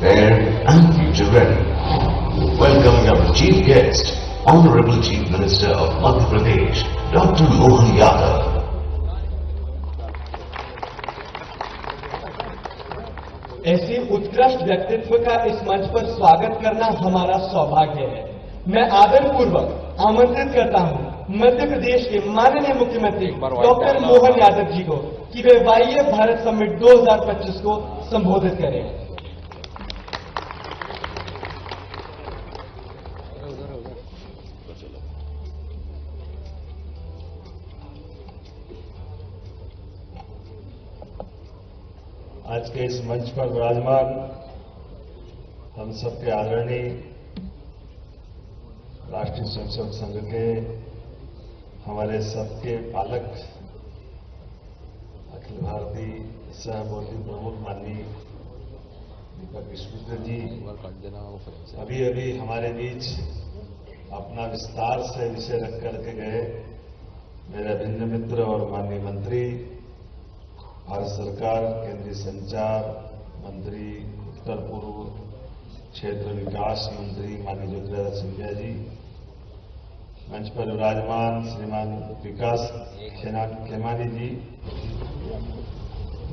prepared and future ready. Welcoming our chief guest, Honorable Chief Minister of Madhya Pradesh, Dr. Mohan Yadav. ऐसे उत्कृष्ट व्यक्तित्व का इस मंच पर स्वागत करना हमारा सौभाग्य है। मैं आदरपूर्वक आमंत्रित करता हूं मध्य प्रदेश के माननीय मुख्यमंत्री डॉक्टर मोहन यादव जी को कि वे वाह्य भारत समिट 2025 को संबोधित करें। आज के इस मंच पर विराजमान हम सबके आदरणीय राष्ट्रीय स्वयंसेवक संघ के हमारे सबके पालक अखिल भारतीय सह बोली प्रमुख माननीय दीपक विश्वमित्र जी अभी अभी हमारे बीच अपना विस्तार से विषय रख करके गए। मेरे अभिन्न मित्र और माननीय मंत्री, भारत सरकार केंद्रीय संचार मंत्री, उत्तर पूर्व क्षेत्र विकास मंत्री माननीय ज्योतिरादित्य सिंधिया जी, मंच पर विराजमान श्रीमान विकास खेमानी जी,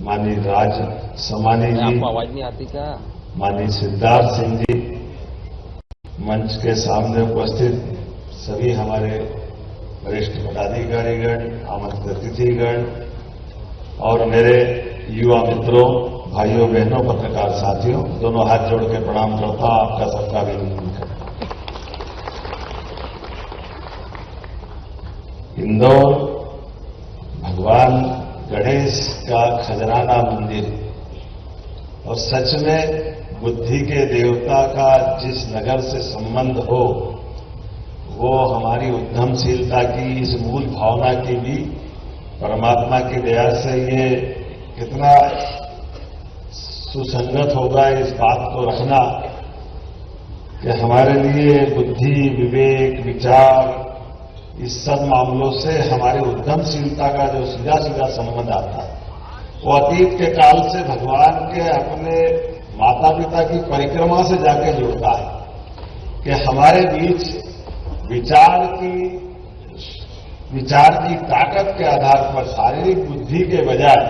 माननीय राज समानी जी, आवाज नहीं आती क्या? माननीय सिद्धार्थ सिंह जी, मंच के सामने उपस्थित सभी हमारे वरिष्ठ पदाधिकारीगण, आमंत्रित अतिथिगण और मेरे युवा मित्रों, भाइयों बहनों, पत्रकार साथियों, दोनों हाथ जोड़ के प्रणाम करता हूं। आपका सबका अभिनंदन करता हूं। इंदौर भगवान गणेश का खजराना मंदिर और सच में बुद्धि के देवता का जिस नगर से संबंध हो, वो हमारी उद्यमशीलता की इस मूल भावना की भी परमात्मा की दया से ये कितना सुसंगत होगा इस बात को रखना कि हमारे लिए बुद्धि, विवेक, विचार इस सब मामलों से हमारी उद्यमशीलता का जो सीधा सीधा संबंध आता है, वो अतीत के काल से भगवान के अपने माता पिता की परिक्रमा से जाके जुड़ता है कि हमारे बीच विचार की ताकत के आधार पर शारीरिक बुद्धि के बजाय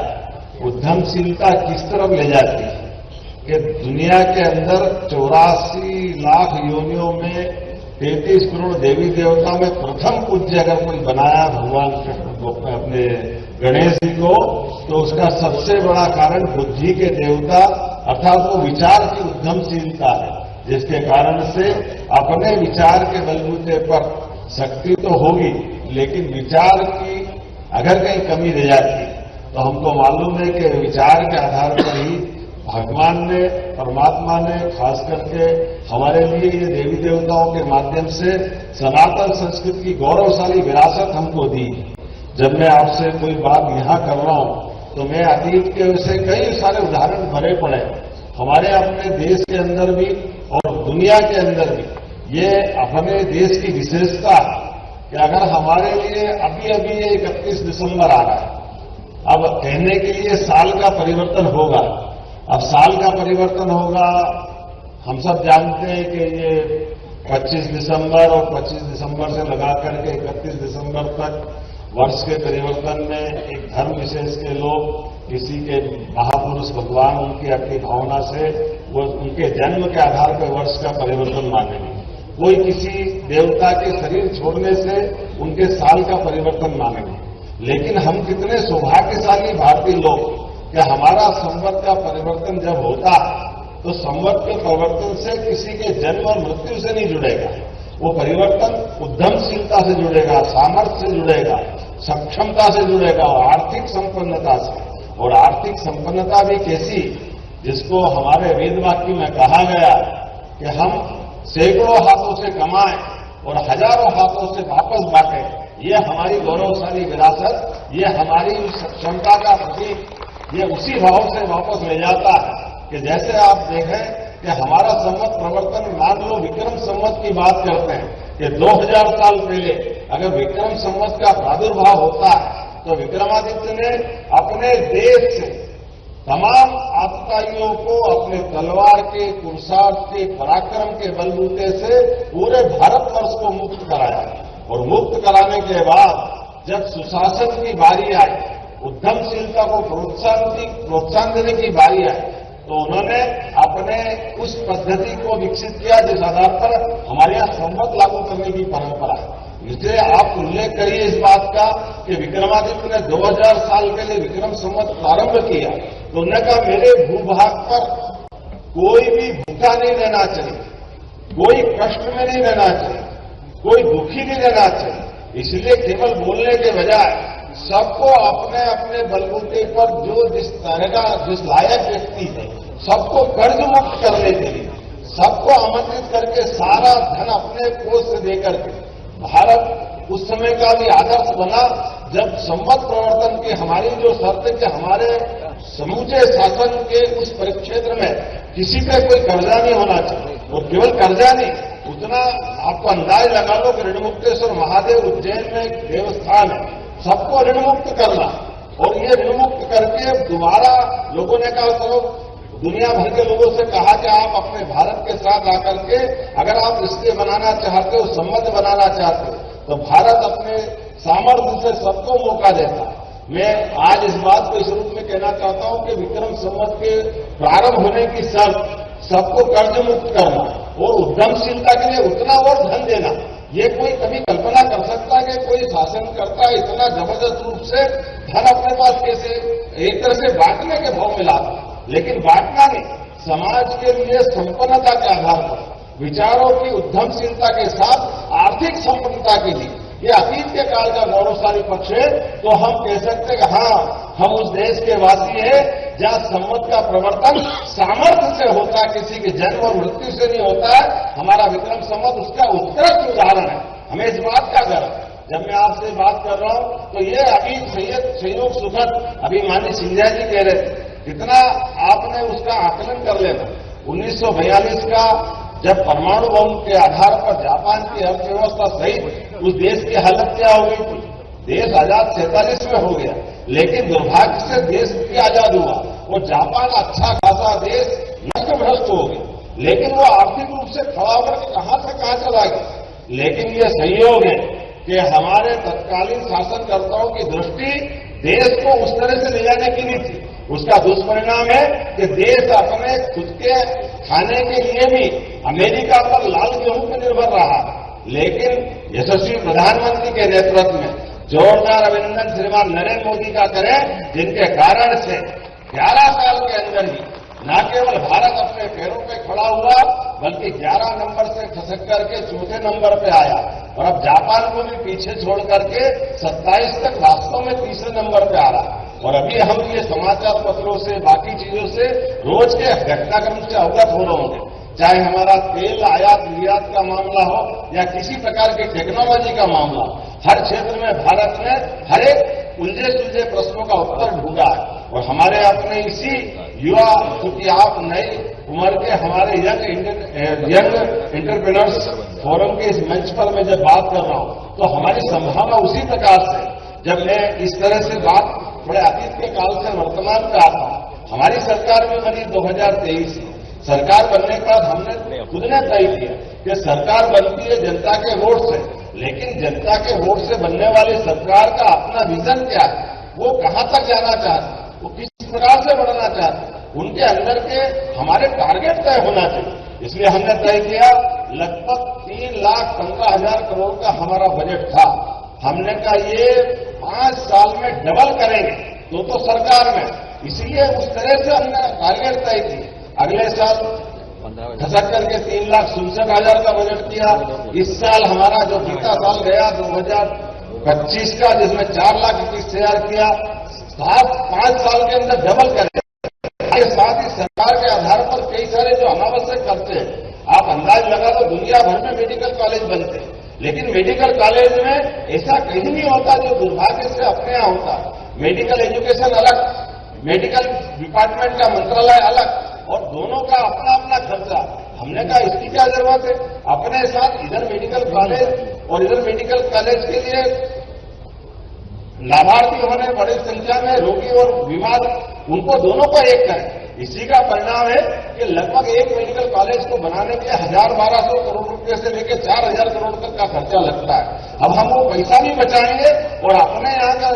उद्यमशीलता किस तरफ ले जाती है कि दुनिया के अंदर 84 लाख योनियों में 33 करोड़ देवी देवता में प्रथम पूज्य अगर कोई बनाया भगवान कृष्ण को, अपने गणेश जी को, तो उसका सबसे बड़ा कारण बुद्धि के देवता अर्थात वो विचार की उद्यमशीलता है, जिसके कारण से अपने विचार के बलबूते पर शक्ति तो होगी, लेकिन विचार की अगर कहीं कमी रह जाती तो हमको मालूम है कि विचार के आधार पर ही भगवान ने, परमात्मा ने खास करके हमारे लिए ये देवी देवताओं के माध्यम से सनातन संस्कृति की गौरवशाली विरासत हमको दी। जब मैं आपसे कोई बात यहां कर रहा हूं तो मैं अतीत के से कई सारे उदाहरण भरे पड़े हमारे अपने देश के अंदर भी और दुनिया के अंदर भी। ये अपने देश की विशेषता है कि अगर हमारे लिए अभी अभी 31 दिसंबर आ रहा है, अब कहने के लिए साल का परिवर्तन होगा, अब साल का परिवर्तन होगा, हम सब जानते हैं कि ये 25 दिसंबर और 25 दिसंबर से लगा करके 31 दिसंबर तक वर्ष के परिवर्तन में एक धर्म विशेष के लोग किसी के महापुरुष भगवान उनकी अपनी भावना से वो उनके जन्म के आधार पर वर्ष का परिवर्तन मानेंगे। कोई किसी देवता के शरीर छोड़ने से उनके साल का परिवर्तन मानेंगे। लेकिन हम कितने सौभाग्यशाली भारतीय लोग कि हमारा संवत का परिवर्तन जब होता है तो संवत के परिवर्तन से किसी के जन्म और मृत्यु से नहीं जुड़ेगा, वो परिवर्तन उद्यमशीलता से जुड़ेगा, सामर्थ्य से जुड़ेगा, सक्षमता से जुड़ेगा और आर्थिक संपन्नता से। और आर्थिक संपन्नता भी कैसी, जिसको हमारे वेद वाक्य में कहा गया कि हम सैकड़ों हाथों से कमाएं और हजारों हाथों से वापस बांटें, ये हमारी गौरवशाली विरासत, ये हमारी क्षमता का प्रतीक, ये उसी भाव से वापस ले जाता है कि जैसे आप देखें कि हमारा संवत प्रवर्तन, मान लो विक्रम संवत की बात करते हैं कि 2000 साल पहले अगर विक्रम संवत का प्रादुर्भाव होता है तो विक्रमादित्य ने अपने देश से तमाम आतताइयों को अपने तलवार के, पुरुषार्थ के, पराक्रम के बलबूते से पूरे भारतवर्ष को मुक्त कराया और मुक्त कराने के बाद जब सुशासन की बारी आई, उद्यमशीलता को प्रोत्साहन देने की बारी आई, तो उन्होंने अपने उस पद्धति को विकसित किया जिस आधार पर हमारे यहां संवत लागू करने की परंपरा है। इसलिए आप उल्लेख करिए इस बात का कि विक्रमादित्य ने 2000 साल पहले विक्रम संवत प्रारंभ किया, तो उन्होंने कहा मेरे भूभाग पर कोई भी भूखा नहीं रहना चाहिए, कोई कष्ट में नहीं रहना चाहिए, कोई दुखी नहीं रहना चाहिए। इसलिए केवल बोलने के बजाय सबको अपने अपने बलबूते पर जो जिस लायक व्यक्ति है सबको कर्ज मुक्त करने के लिए सबको आमंत्रित करके सारा धन अपने कोष से देकर के भारत उस समय का भी आदर्श बना जब संवत प्रवर्तन की हमारी जो शर्त है कि हमारे समूचे शासन के उस परिक्षेत्र में किसी पे कोई कर्जा नहीं होना चाहिए। और केवल कर्जा नहीं, उतना आपको अंदाज लगा लो कि ऋणमुक्तेश्वर महादेव उज्जैन में एक देवस्थान है, सबको ऋणमुक्त करना। और ये ऋणमुक्त करके दोबारा लोगों ने कहा चलो दुनिया भर के लोगों से कहा कि आप अपने भारत के साथ आकर के अगर आप रिश्ते बनाना चाहते हो, संबंध बनाना चाहते हो, तो भारत अपने सामर्थ्य से सबको मौका देता। मैं आज इस बात को इस रूप में कहना चाहता हूं कि विक्रम संवत के प्रारंभ होने की शर्त सबको कर्ज मुक्त करना और उद्यमशीलता के लिए उतना और धन देना। ये कोई कभी कल्पना कर सकता है कि कोई शासनकर्ता इतना जबरदस्त रूप से धन अपने पास कैसे एक तरह से बांटने के भाव में लाता, लेकिन बांटना नहीं, समाज के लिए संपन्नता के आधार पर विचारों की उद्यमशीलता के साथ आर्थिक संपन्नता के लिए ये अतीत के काल का गौरवशाली पक्ष है। तो हम कह सकते हैं कि हाँ, हम उस देश के वासी हैं जहां संवत का प्रवर्तन सामर्थ्य से होता है, किसी के जन्म और मृत्यु से नहीं होता है। हमारा विक्रम संवत उसका उत्कृष्ट उदाहरण है। हमें इस बात का गर्व है। जब मैं आपसे बात कर रहा हूं तो ये अभी संयोग सुखद, अभी माननीय सिंधिया जी कह रहे थे, कितना आपने उसका आकलन कर लेना। 1942 का जब परमाणु बम के आधार पर जापान की अर्थव्यवस्था सहित उस देश की हालत क्या हो गई थी। देश आजाद 47 में हो गया, लेकिन दुर्भाग्य से देश भी आजाद हुआ और जापान अच्छा खासा देश नष्ट भ्रष्ट हो गया, लेकिन वो आर्थिक रूप से खड़ा होकर कहां से कहां चला गया। लेकिन ये संयोग है कि हमारे तत्कालीन शासनकर्ताओं की दृष्टि देश को उस तरह से ले जाने की नहीं थी। उसका दुष्परिणाम है कि देश अपने खुद के खाने के लिए भी अमेरिका पर लाल गेहूं पर निर्भर रहा। लेकिन यशस्वी प्रधानमंत्री के नेतृत्व में जोरदार अभिनंदन श्रीमान नरेंद्र मोदी का करें, जिनके कारण से 11 साल के अंदर ही न केवल भारत अपने पैरों पे खड़ा हुआ, बल्कि 11 नंबर से खसक करके चौथे नंबर पे आया और अब जापान को भी पीछे छोड़ करके 27 तक वास्तव में तीसरे नंबर पे आ रहा। और अभी हम ये समाचार पत्रों से, बाकी चीजों से रोज के घटनाक्रम से अवगत हो रहे होंगे, चाहे हमारा तेल आयात निर्यात का मामला हो या किसी प्रकार की टेक्नोलॉजी का मामला, हर क्षेत्र में भारत ने हर एक उलझे सुलझे प्रश्नों का उत्तर ढूंढा है। और हमारे अपने इसी युवा, क्योंकि आप नई उम्र के हमारे यंग एंटरप्रेन्योर्स फोरम के इस मंच पर मैं जब बात कर रहा हूं, तो हमारी संभावना उसी प्रकार से, जब मैं इस तरह से बात बड़े अतीत के काल से वर्तमान पे आता हूं। हमारी सरकार में बनी 2023 में, सरकार बनने के बाद हमने खुद ने तय किया कि सरकार बनती है जनता के वोट से, लेकिन जनता के वोट से बनने वाली सरकार का अपना विजन क्या है, वो कहां तक जाना चाहती, वो किस प्रकार से बढ़ना चाहती, उनके अंदर के हमारे टारगेट तय होना चाहिए। इसलिए हमने तय किया, लगभग 3,15,000 करोड़ का हमारा बजट था। हमने कहा ये 5 साल में डबल करेंगे, तो सरकार में, इसलिए उस तरह से हमने टारगेट तय किया। अगले साल खसक करके 3,67,000 का बजट किया। इस साल हमारा जो बीता साल गया 2025 का, जिसमें 4,21,000 किया, 5 साल के अंदर डबल करें। इसके साथ ही सरकार के आधार पर कई सारे जो अनावश्यक खर्चे हैं, आप अंदाज लगा लो, दुनिया भर में मेडिकल कॉलेज बनते हैं, लेकिन मेडिकल कॉलेज में ऐसा कहीं नहीं होता जो दुर्भाग्य से अपने यहां होता। मेडिकल एजुकेशन अलग, मेडिकल डिपार्टमेंट का मंत्रालय अलग, और दोनों का अपना अपना खर्चा। हमने कहा इसकी क्या जरूरत है, अपने साथ इधर मेडिकल कॉलेज और इधर मेडिकल कॉलेज के लिए लाभार्थी होने बड़ी संख्या में रोगी और बीमार उनको दोनों को एक करें। इसी का परिणाम है कि लगभग एक मेडिकल कॉलेज को बनाने के 1,000-1,200 करोड़ रुपए से लेकर 4,000 करोड़ तक का खर्चा लगता है। अब हम वो पैसा भी बचाएंगे और अपने यहाँ का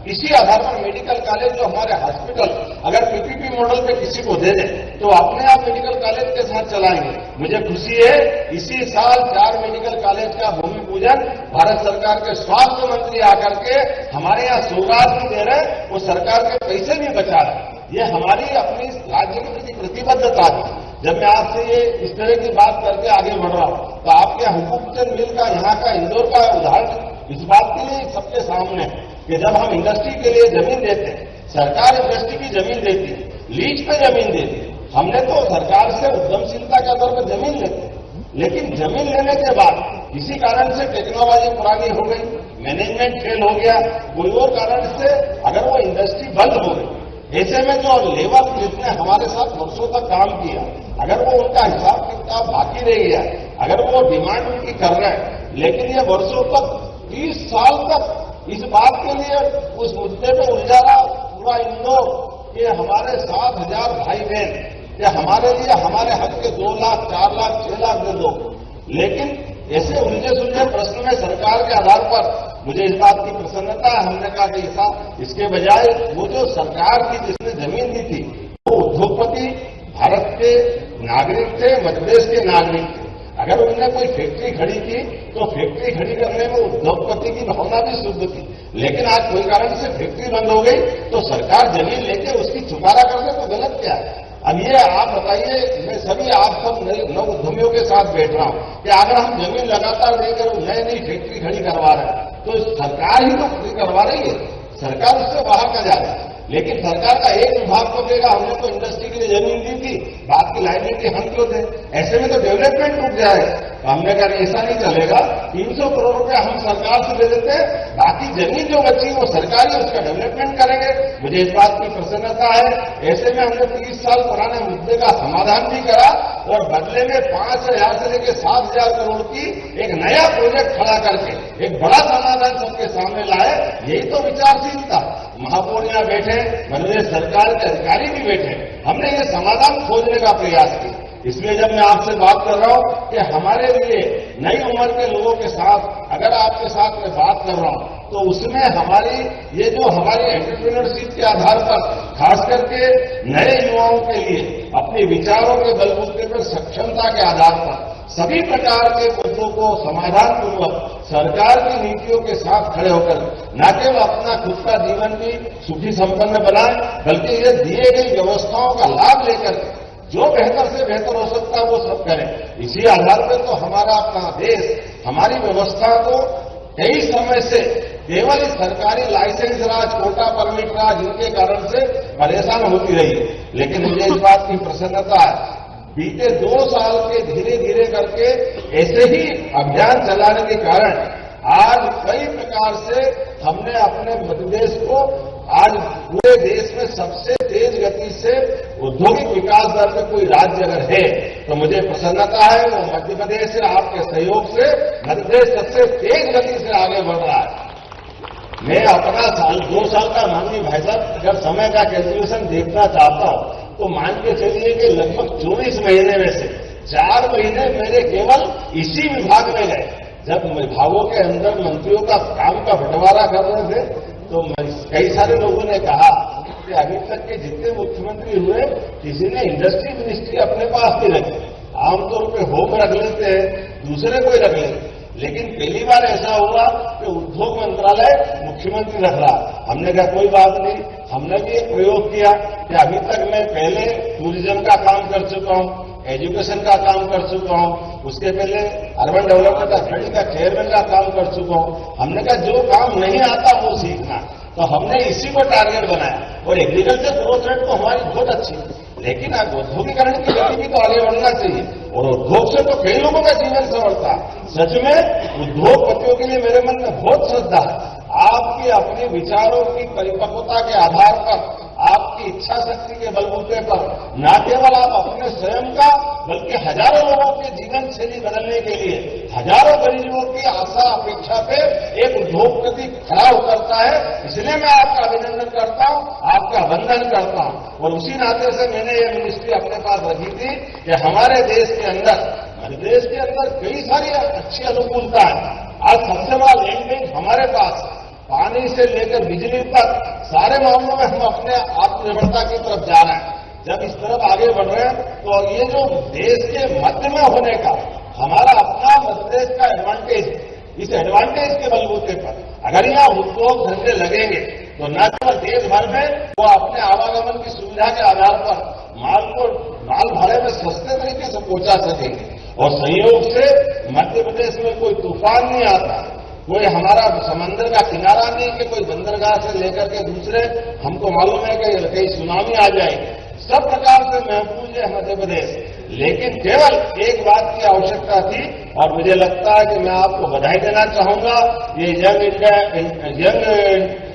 इसी आधार पर मेडिकल कॉलेज जो हमारे हॉस्पिटल अगर पीपीपी मॉडल पे किसी को दे दें तो अपने आप मेडिकल कॉलेज के साथ चलाएंगे। मुझे खुशी है इसी साल 4 मेडिकल कॉलेज का भूमि पूजन भारत सरकार के स्वास्थ्य मंत्री आकर के हमारे यहाँ सौगात भी दे रहे, वो सरकार के पैसे भी बचा रहे। ये हमारी अपनी राज्य के प्रति प्रतिबद्धता थी। जब मैं आपसे ये इस तरह की बात करके आगे बढ़ रहा हूं तो आपके हुकूमचंद मिल का यहाँ का इंदौर का उदाहरण इस बात के लिए सबके सामने है कि जब हम इंडस्ट्री के लिए जमीन देते हैं, सरकार इंडस्ट्री की जमीन देती है, लीज पे जमीन देती है। हमने तो सरकार से उद्यमशीलता के आधार पर जमीन लेते हैं, लेकिन जमीन लेने के बाद किसी कारण से टेक्नोलॉजी पुरानी हो गई, मैनेजमेंट फेल हो गया, कोई और कारण से अगर वो इंडस्ट्री बंद हो गई, ऐसे में जो लेबर जिसने हमारे साथ वर्षों तक काम किया, अगर वो उनका हिसाब किताब बाकी रह गया, अगर वो डिमांड उनकी कर रहे हैं, लेकिन ये वर्षों तक 30 साल तक इस बात के लिए उस मुद्दे पे उलझा रहा पूरा इंदौर कि हमारे 7,000 भाई बहन कि हमारे लिए हमारे हक के 2 लाख, 4 लाख, 6 लाख दे दो। लेकिन ऐसे उलझे सुलझे प्रश्न में सरकार के आधार पर मुझे इस बात की प्रसन्नता है। हमने कहा कि ऐसा इसके बजाय वो जो सरकार की जिसने जमीन दी थी वो उद्योगपति भारत के नागरिक थे, मध्यप्रदेश के नागरिक थे। अगर उन्होंने कोई फैक्ट्री खड़ी की तो फैक्ट्री खड़ी करने में उद्योगपति की भावना भी शुद्ध थी, लेकिन आज कोई कारण से फैक्ट्री बंद हो गई तो सरकार जमीन लेके उसकी चुकारा कर दे तो गलत क्या है? अब ये आप बताइए, मैं सभी आप सब नव उद्यमियों के साथ बैठ रहा हूं कि अगर हम जमीन लगातार देकर नई नई फैक्ट्री खड़ी करवा रहे हैं तो सरकार ही तो खड़ी करवा रही है, सरकार उससे बाहर का जा रहा है। लेकिन सरकार का एक विभाग को देगा हमने तो इंडस्ट्री के लिए जमीन दी थी, बात की लाइबिलिटी हम क्यों दें? ऐसे में तो डेवलपमेंट रुक जाएगा। हमने कहा ऐसा नहीं चलेगा, 300 करोड़ रुपया हम सरकार से दे देते हैं, बाकी जमीन जो बची वो सरकारी उसका डेवलपमेंट करेंगे। मुझे इस बात की प्रसन्नता है। ऐसे में हमने 30 साल पुराने मुद्दे का समाधान भी करा और बदले में 5,000 से लेकर 7,000 करोड़ की एक नया प्रोजेक्ट खड़ा करके एक बड़ा समाधान सबके सामने लाए। यही तो विचारशीलता। महापौर यहां बैठे, मध्यप्रदेश सरकार के अधिकारी भी बैठे, हमने ये समाधान खोजने का प्रयास किया। इसलिए जब मैं आपसे बात कर रहा हूं कि हमारे लिए नई उम्र के लोगों के साथ अगर आपके साथ मैं बात कर रहा हूं तो उसमें हमारी ये जो हमारी एंटरप्रेन्योरशिप के आधार पर खास करके नए युवाओं के लिए अपने विचारों के बलबूते पर सक्षमता के आधार पर सभी प्रकार के मुद्दों को समाधान पूर्वक सरकार की नीतियों के साथ खड़े होकर न केवल अपना खुद का जीवन भी सुखी संपन्न बनाए बल्कि ये दिए गई व्यवस्थाओं का लाभ लेकर जो बेहतर से बेहतर हो सकता है वो सब करें। इसी आधार पर तो हमारा अपना देश हमारी व्यवस्था को कई समय से केवल सरकारी लाइसेंस राज, कोटा परमिट राज इनके कारण से परेशान होती रही है। लेकिन मुझे इस बात की प्रसन्नता है, बीते 2 साल के धीरे धीरे करके ऐसे ही अभियान चलाने के कारण आज कई प्रकार से हमने अपने मध्य प्रदेश को आज पूरे देश में सबसे तेज गति से औद्योगिक विकास दर में कोई राज्य अगर है तो मुझे प्रसन्नता है वो मध्य प्रदेश से। आपके सहयोग से मध्य प्रदेश सबसे तेज गति से आगे बढ़ रहा है। मैं अपना 2 साल का माननीय भाई साहब अगर समय का कैलकुलेशन देखना चाहता हूं तो मान के चलिए कि लगभग 24 महीने में से 4 महीने मेरे केवल इसी विभाग में गए। जब विभागों के अंदर मंत्रियों का काम का बंटवारा कर रहे थे तो कई सारे लोगों ने कहा कि अभी तक के जितने मुख्यमंत्री हुए किसी ने इंडस्ट्री मिनिस्ट्री अपने पास नहीं रखी। आमतौर पे होम रख लेते हैं, दूसरे कोई रख लेते, लेकिन पहली बार ऐसा हुआ कि उद्योग मंत्रालय मुख्यमंत्री रख रहा। हमने कहा कोई बात नहीं, हमने भी एक प्रयोग किया कि अभी तक मैं पहले टूरिज्म का काम कर चुका हूं, एजुकेशन का काम कर चुका हूं, उसके पहले अर्बन डेवलपमेंट अथॉरिटी का चेयरमैन का काम कर चुका हूं। हमने कहा जो काम नहीं आता वो सीखना, तो हमने इसी को टारगेट बनाया। और एग्रीकल्चर ग्रोथ रेट तो हमारी बहुत अच्छी है, लेकिन अब औद्योगिकरण की गति भी तो आगे बढ़ना चाहिए और उद्योग से तो कई लोगों का जीवन संवरता है। सच में उद्योगपतियों के लिए मेरे मन में बहुत श्रद्धा है। आपके अपने विचारों की परिपक्वता के आधार पर, आपकी इच्छा शक्ति के बलबूते पर न केवल आप अपने स्वयं का बल्कि हजारों लोगों के जीवन शैली बदलने के लिए हजारों गरीबों की आशा अपेक्षा पे एक उद्योगपति खड़ा उतरता है। इसलिए मैं आपका अभिनंदन करता हूं, आपका वंदन करता हूं। और उसी नाते से मैंने ये मिनिस्ट्री अपने पास रखी थी कि हमारे देश के अंदर कई सारी अच्छी अनुकूलता है। आज सबसे बड़ा लैंड बैंक हमारे पास है। पानी से लेकर बिजली तक सारे मामलों में हम अपने आत्मनिर्भरता की तरफ जा रहे हैं। जब इस तरफ आगे बढ़ रहे हैं तो ये जो देश के मध्य में होने का हमारा अपना मध्य प्रदेश का एडवांटेज, इस एडवांटेज के बलबूते पर अगर यहाँ उद्योग धंधे लगेंगे तो न केवल देश भर में वो अपने आवागमन की सुविधा के आधार पर माल भाड़े में सस्ते तरीके से पहुंचा सकेंगे। और संयोग से मध्य प्रदेश में कोई तूफान नहीं आता, कोई हमारा समंदर का किनारा नहीं कि कोई बंदरगाह से लेकर के दूसरे, हमको मालूम है कि कहीं सुनामी आ जाएगी। सब प्रकार से महफूज है मध्य प्रदेश। लेकिन केवल एक बात की आवश्यकता थी और मुझे लगता है कि मैं आपको बधाई देना चाहूंगा, ये यंग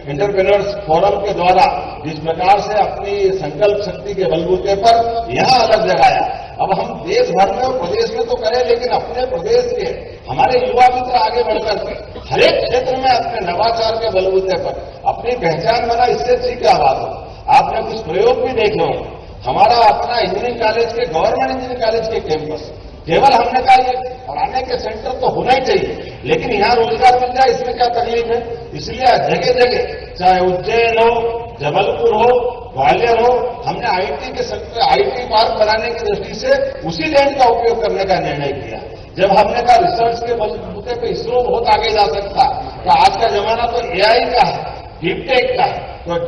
एंटरप्रेन्योर्स फोरम के द्वारा जिस प्रकार से अपनी संकल्प शक्ति के बलबूते पर यहां अलग जगाया। अब हम देश भर में और प्रदेश में तो करें, लेकिन अपने प्रदेश के हमारे युवा मित्र आगे बढ़कर के हर एक क्षेत्र में अपने नवाचार के बलबूते पर अपनी पहचान बना। इससे अच्छी क्या बात हो। आपने कुछ प्रयोग भी देखे होंगे। हमारा अपना इंजीनियरिंग कॉलेज के गवर्नमेंट इंजीनियरिंग कॉलेज के कैंपस, केवल हमने कहा ये पढ़ाने के सेंटर तो होना ही चाहिए, लेकिन यहाँ रोजगार मिल जाए इसमें क्या तकलीफ है। इसलिए जगह जगह, चाहे उज्जैन हो, जबलपुर हो, ग्वालियर हो, हमने आईटी पार्क बनाने की दृष्टि से उसी लैंड का उपयोग करने का निर्णय किया। जब हमने कहा रिसर्च के बलबूते पे इसरो बहुत आगे जा सकता है, तो आज का जमाना तो एआई का है, डीप टेक का है, तो